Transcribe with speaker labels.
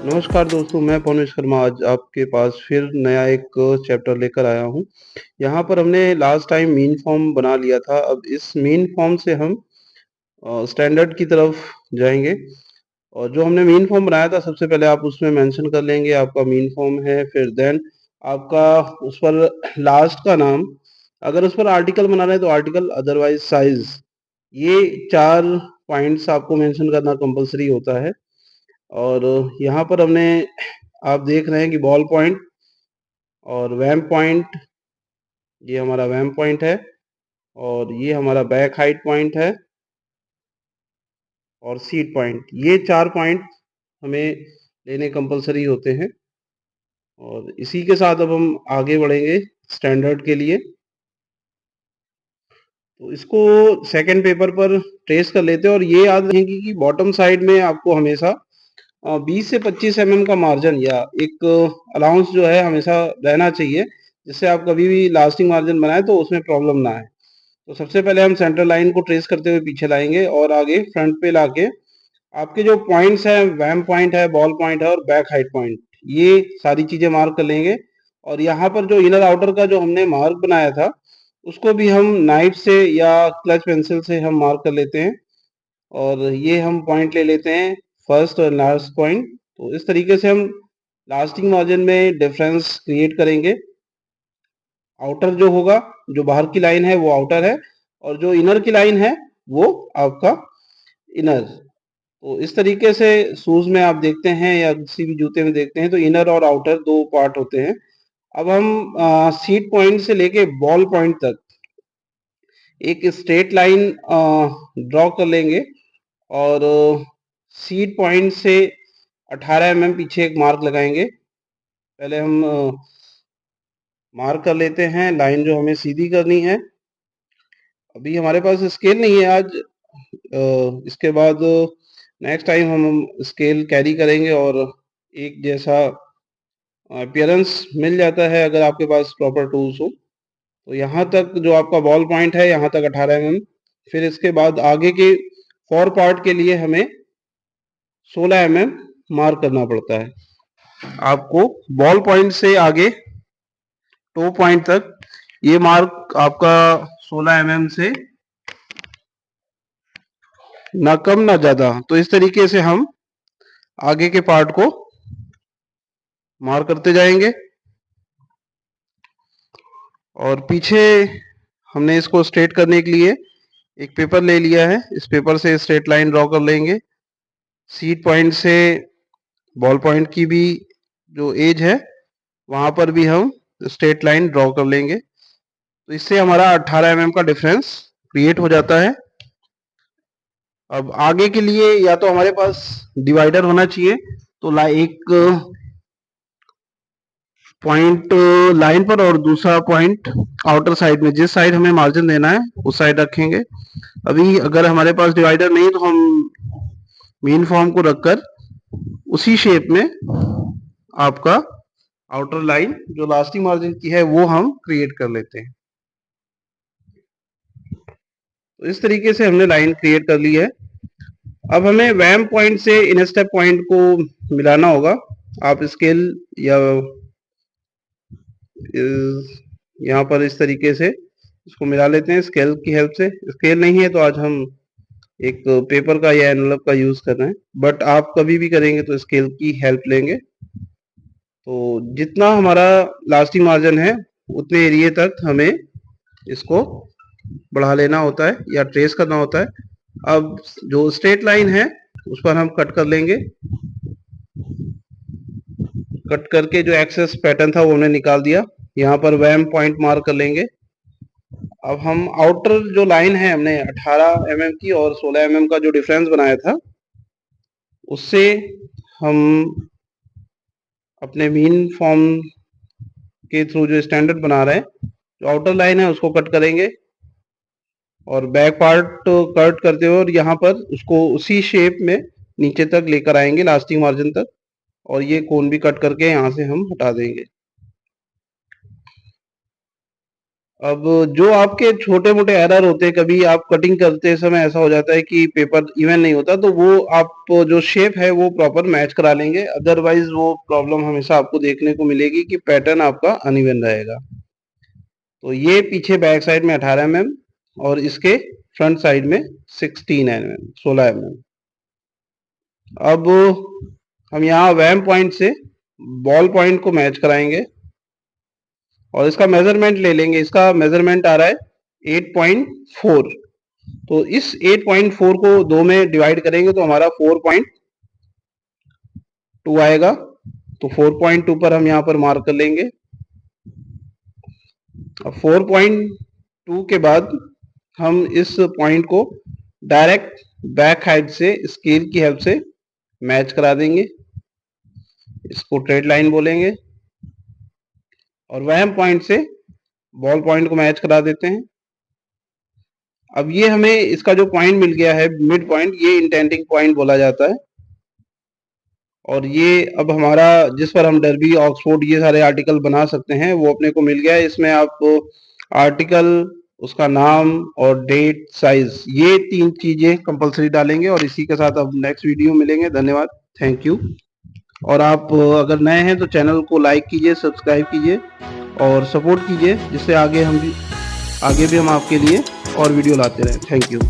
Speaker 1: नमस्कार दोस्तों, मैं पवनेश शर्मा आज आपके पास फिर नया एक चैप्टर लेकर आया हूँ। यहाँ पर हमने लास्ट टाइम मीन फॉर्म बना लिया था। अब इस मीन फॉर्म से हम स्टैंडर्ड की तरफ जाएँगे और जो हमने मीन फॉर्म बनाया था सबसे पहले आप उसमें मेंशन कर लेंगे आपका मीन फॉर्म है, फिर देन आपका उस पर लास्ट का नाम, अगर उस पर आर्टिकल बना रहे हैं तो आर्टिकल अदरवाइज़ साइज़, ये 4 पॉइंट्स आपको मेंशन करना कंपल्सरी होता है। और यहाँ पर हमने आप देख रहे हैं कि बॉल पॉइंट और वैम पॉइंट, ये हमारा वैम पॉइंट है और ये हमारा बैक हाइट पॉइंट है और सीट पॉइंट, ये 4 पॉइंट हमें लेने कंपल्सरी होते हैं। और इसी के साथ अब हम आगे बढ़ेंगे स्टैंडर्ड के लिए। तो इसको सेकंड पेपर पर ट्रेस कर लेते हैं और ये याद रखेंगे कि बॉटम साइड में आपको हमेशा 20 से 25 एमएम का मार्जिन या एक अलाउंस जो है हमेशा रहना चाहिए, जिससे आप कभी भी लास्टिंग मार्जिन बनाएं तो उसमें प्रॉब्लम ना आए। तो सबसे पहले हम सेंटर लाइन को ट्रेस करते हुए पीछे लाएंगे और आगे फ्रंट पे लाके आपके जो पॉइंट्स हैं, वैम पॉइंट है, बॉल पॉइंट है और बैक हाइट पॉइंट, ये सारी चीजें मार्क कर लेंगे। और यहाँ पर जो इनर आउटर का जो हमने मार्क बनाया था उसको भी हम नाइफ से या क्लच पेंसिल से हम मार्क कर लेते हैं और ये हम पॉइंट ले लेते हैं फर्स्ट और लास्ट पॉइंट। तो इस तरीके से हम लास्टिंग मार्जिन में डिफरेंस क्रिएट करेंगे। आउटर जो होगा, जो बाहर की लाइन है वो आउटर है और जो इनर की लाइन है वो आपका इनर। तो इस तरीके से शूज में आप देखते हैं या किसी भी जूते में देखते हैं तो इनर और आउटर दो पार्ट होते हैं। अब हम सीट पॉइंट से लेके बॉल पॉइंट तक एक स्ट्रेट लाइन ड्रॉ कर लेंगे और सीट पॉइंट से 18 एमएम पीछे एक मार्क लगाएंगे। पहले हम मार्क कर लेते हैं लाइन जो हमें सीधी करनी है। अभी हमारे पास स्केल नहीं है आज, इसके बाद नेक्स्ट टाइम हम स्केल कैरी करेंगे और एक जैसा अपीयरेंस मिल जाता है अगर आपके पास प्रॉपर टूल्स हो। तो यहाँ तक जो आपका बॉल पॉइंट है यहाँ तक 18 एमएम, फिर इसके बाद आगे के फोर पार्ट के लिए हमें 16 एमएम मार्क करना पड़ता है। आपको बॉल पॉइंट से आगे टो पॉइंट तक ये मार्क आपका 16 एमएम से ना कम ना ज्यादा। तो इस तरीके से हम आगे के पार्ट को मार्क करते जाएंगे और पीछे हमने इसको स्ट्रेट करने के लिए एक पेपर ले लिया है। इस पेपर से स्ट्रेट लाइन ड्रॉ कर लेंगे। सीट पॉइंट से बॉल पॉइंट की भी जो एज है वहां पर भी हम स्ट्रेट लाइन ड्रॉ कर लेंगे। तो इससे हमारा 18 एमएम का डिफरेंस क्रिएट हो जाता है। अब आगे के लिए या तो हमारे पास डिवाइडर होना चाहिए, तो एक पॉइंट लाइन पर और दूसरा पॉइंट आउटर साइड में, जिस साइड हमें मार्जिन देना है उस साइड रखेंगे। अभी अगर हमारे पास डिवाइडर नहीं तो हम मीन फॉर्म को रखकर उसी शेप में आपका आउटर लाइन जो लास्टिंग मार्जिन की है वो हम क्रिएट कर लेते हैं। तो इस तरीके से हमने लाइन क्रिएट कर ली है। अब हमें वैम पॉइंट से इन स्टेप पॉइंट को मिलाना होगा। आप स्केल या यहाँ पर इस तरीके से इसको मिला लेते हैं स्केल की हेल्प से। स्केल नहीं है तो आज हम एक पेपर का या एनवलप का यूज कर रहे हैं, बट आप कभी भी करेंगे तो स्केल की हेल्प लेंगे। तो जितना हमारा लास्टिंग मार्जिन है उतने एरिया तक हमें इसको बढ़ा लेना होता है या ट्रेस करना होता है। अब जो स्ट्रेट लाइन है उस पर हम कट कर लेंगे। कट करके जो एक्सेस पैटर्न था वो हमने निकाल दिया। यहाँ पर वैम पॉइंट मार्क कर लेंगे। अब हम आउटर जो लाइन है हमने 18 एमएम की और 16 एमएम का जो डिफरेंस बनाया था उससे हम अपने मीन फॉर्म के थ्रू जो स्टैंडर्ड बना रहे हैं, जो आउटर लाइन है उसको कट करेंगे और बैक पार्ट कट करते हुए और यहाँ पर उसको उसी शेप में नीचे तक लेकर आएंगे लास्टिंग मार्जिन तक, और ये कोन भी कट करके यहाँ से हम हटा देंगे। अब जो आपके छोटे-मोटे एरर होते हैं, कभी आप कटिंग करते समय ऐसा हो जाता है कि पेपर इवन नहीं होता, तो वो आप जो शेप है वो प्रॉपर मैच करा लेंगे। अदरवाइज़ वो प्रॉब्लम हमेशा आपको देखने को मिलेगी कि पैटर्न आपका अनइवन रहेगा। तो ये पीछे बैक साइड में 18 एमएम और इसके फ्रंट साइड में 16 एमएम 16 एमएम। अब हम यहाँ वैम पॉइंट से बॉल पॉइंट को मैच कराएंगे और इसका मेजरमेंट ले लेंगे। इसका मेजरमेंट आ रहा है 8.4। तो इस 8.4 को 2 में डिवाइड करेंगे तो हमारा 4.2 आएगा। तो 4.2 पर हम यहाँ पर मार्क कर लेंगे। अब 4.2 के बाद हम इस पॉइंट को डायरेक्ट बैक साइड से स्केल की हेल्प से मैच करा देंगे। इसको ट्रेड लाइन बोलेंगे और वह पॉइंट से बॉल पॉइंट को मैच करा देते हैं। अब ये हमें इसका जो पॉइंट मिल गया है मिड पॉइंट, ये इंटेंडिंग पॉइंट बोला जाता है। और ये अब हमारा जिस पर हम डरबी ऑक्सफोर्ड ये सारे आर्टिकल बना सकते हैं वो अपने को मिल गया है। इसमें आप आर्टिकल, उसका नाम और डेट, साइज, ये 3 चीजें कंपलसरी डालेंगे। और इसी के साथ अब नेक्स्ट वीडियो मिलेंगे। धन्यवाद, थैंक यू। और आप अगर नए हैं तो चैनल को लाइक कीजिए, सब्सक्राइब कीजिए और सपोर्ट कीजिए, जिससे आगे भी हम आपके लिए और वीडियो लाते रहें। Thank you.